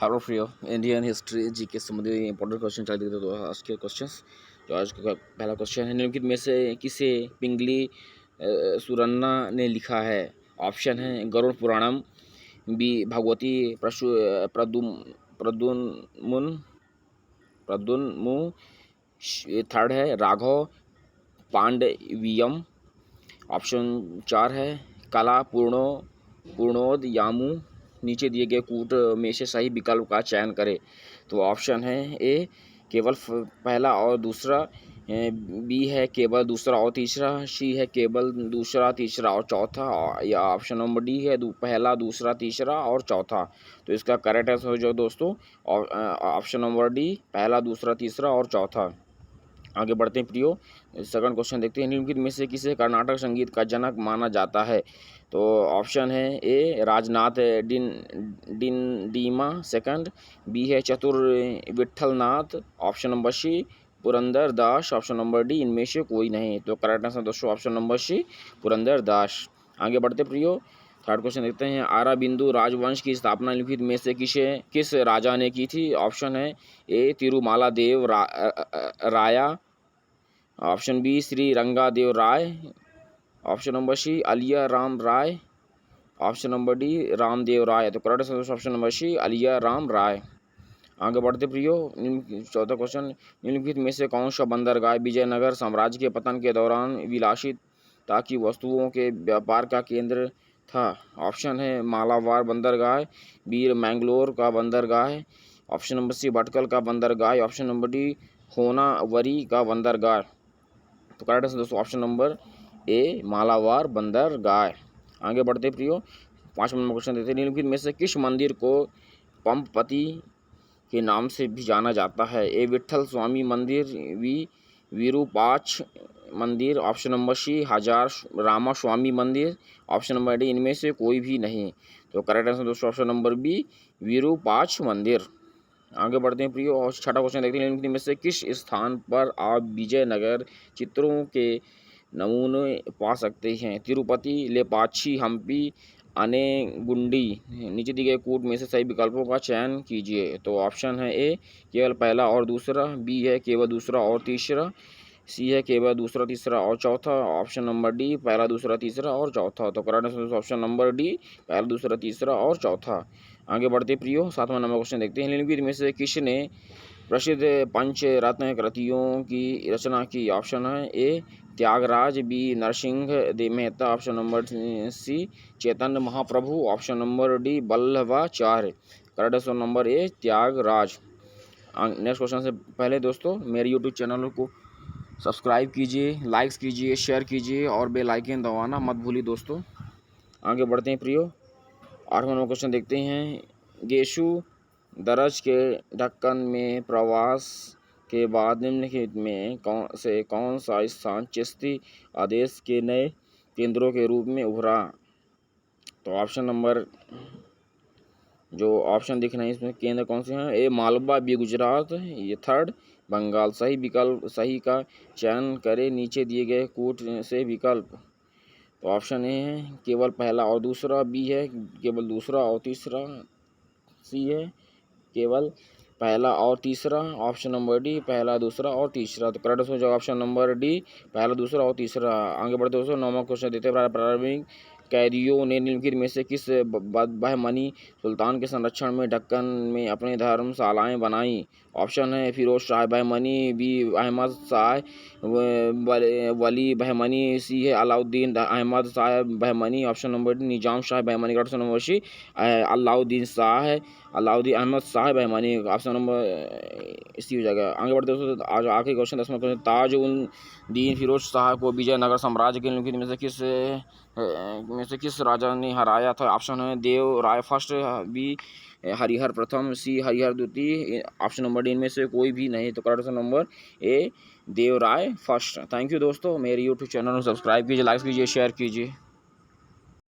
Hello फ्रियो Indian history जी के संबंधित important question चल देते तो आज के क्वेश्चंस। जो आज का पहला क्वेश्चन है, निम्नलिखित में से किसे पिंगली सुरन्ना ने लिखा है? ऑप्शन है गरुड़ पुराणम, बी भगवती प्रदुन्मुन प्रदुन्मु, थर्ड है राघव पांडवियम, ऑप्शन 4 है कला पूर्णोद यामू। नीचे दिए गए कूट में से सही विकल्प का चयन करें। तो ऑप्शन है ए केवल पहला और दूसरा, बी है केवल दूसरा और तीसरा, सी है केवल दूसरा तीसरा और चौथा, या ऑप्शन नंबर डी है पहला दूसरा तीसरा और चौथा। तो इसका करेक्ट आंसर हो जाए दोस्तों ऑप्शन नंबर डी, पहला दूसरा तीसरा और चौथा। आगे बढ़ते हैं प्रियो, सेकंड क्वेश्चन देखते हैं। निम्नलिखित में से किसे कर्नाटक संगीत का जनक माना जाता है? तो ऑप्शन है A Rajnath Dindima second, B है Chatur Vithalnath, option number C Purandar Das, option number D इनमें से कोई नहीं। तो करेक्ट आंसर दोस्तों option number C Purandar Das. आगे बढ़ते प्रियो, थर्ड क्वेश्चन देखते हैं। आरा बिंदु राजवंश की स्थापना निम्नलिखित में से किस राजा ने की थी? ऑप्शन है ए Tirumala Deva Raya, option B Shri Rangadeva Raya, option number C Aliya Rama Raya, option number D Ramadeva Raya. तो correct answer option number C Aliya Rama Raya. आगे बढ़ते प्रियो, चौथा क्वेश्चन। निम्नलिखित में से कौन सा बंदरगाह विजयनगर साम्राज्य के पतन के दौरान विलासिता की वस्तुओं के व्यापार का केंद्र था? ऑप्शन है मालाबार बंदरगाह, बी मैंगलोर का बंदरगाह, ऑप्शन नंबर सी भटकल का बंदरगाह, ऑप्शन नंबर डी होनावरी का बंदरगाह। तो करेक्ट आंसर दोस्तों ऑप्शन नंबर ए मालाबार बंदरगाह। आगे बढ़ते प्रियो, पाँचवा नंबर क्वेश्चन देते हैं। निम्नलिखित में से किस मंदिर को पंपपति के नाम से भी जाना जाता है? ए विठल स्वामी मंदिर, बी विरूपाक्ष मंदिर, ऑप्शन नंबर सी हजार रामा स्वामी मंदिर, ऑप्शन नंबर डी इनमें से कोई भी नहीं। तो करेक्ट आंसर दोस्तों ऑप्शन नंबर बी विरूपाक्ष मंदिर। आगे बढ़ते हैं प्रियो, और छठा क्वेश्चन देखते हैं। निम्नलिखित में से किस स्थान पर आप विजयनगर चित्रों के नमूने पा सकते हैं? तिरुपति, लेपाक्षी, हम्पी, अनेगुंडी। नीचे दिए गए कूट में से सही विकल्पों का चयन कीजिए। तो ऑप्शन है ए केवल पहला और दूसरा, बी है केवल दूसरा और तीसरा, सी है केवल दूसरा तीसरा और चौथा, ऑप्शन नंबर डी पहला दूसरा तीसरा और चौथा। तो correct answer option number D पहला दूसरा तीसरा और चौथा। आगे बढ़ते प्रियो, सातवां नंबर क्वेश्चन देखते हैं। निम्नलिखित में से किसने प्रसिद्ध पंचरत्न कृतियों की रचना की? ऑप्शन है A Tyagaraja, B Narsingh Dev Mehta, option number C Chaitanya Mahaprabhu, option number D Vallabhacharya. Correct answer number A Tyagaraja. Next question से पहले दोस्तों मेरे यूट्यूब चैनल को सब्सक्राइब कीजिए, लाइक्स कीजिए, शेयर कीजिए और बेल आइकन दबाना मत भूलिए दोस्तों। आगे बढ़ते हैं प्रियो, आठवां नंबर क्वेश्चन देखते हैं। गेशु दरज के ढक्कन में प्रवास के बाद निम्नलिखित में कौन सा स्थान चिश्ती आदेश के नए केंद्रों के रूप में उभरा? तो ऑप्शन नंबर जो ऑप्शन दिख रहे हैं इसमें केंद्र कौन से हैं? ए मालवा, बी गुजरात, ये थर्ड बंगाल। सही विकल्प सही का चयन करें नीचे दिए गए कूट से विकल्प। तो ऑप्शन ए है केवल पहला और दूसरा, बी है केवल दूसरा और तीसरा, सी है केवल पहला और तीसरा, ऑप्शन नंबर डी पहला दूसरा और तीसरा। तो करेक्ट हो जाएगा ऑप्शन नंबर डी पहला दूसरा और तीसरा। आगे बढ़ते दोस्तों, नौवां क्वेश्चन देते हैं। प्रारंभिक कैदियों ने निम्नलिखित में से किस बहमनी सुल्तान के संरक्षण में ढक्कन में अपनी धर्मशालाएं बनाई? ऑप्शन है फिरोज शाह बहमनी, बी अहमद शाह वली बहमनी, सी है Alauddin Ahmad Shah Bahmani, option number D Nizam Shah Bahmani, option number C Alauddin Ahmad Shah Bahmani, option number इसी हो जाएगा। आगे बढ़ते दोस्तों, आज आखिरी क्वेश्चन 10वां क्वेश्चन। ताज उल दीन फिरोज शाह को विजयनगर साम्राज्य के निम्नलिखित में से किस राजा ने हराया था? ऑप्शन है देव राय फर्स्ट, बी हरिहर प्रथम, सी हरिहर द्वितीय, ऑप्शन नंबर डी इनमें से कोई भी नहीं। तो correct number A Dev Rai first. Thank you दोस्तों, मेरे यूट्यूब चैनल को सब्सक्राइब कीजिए, लाइक कीजिए, शेयर कीजिए।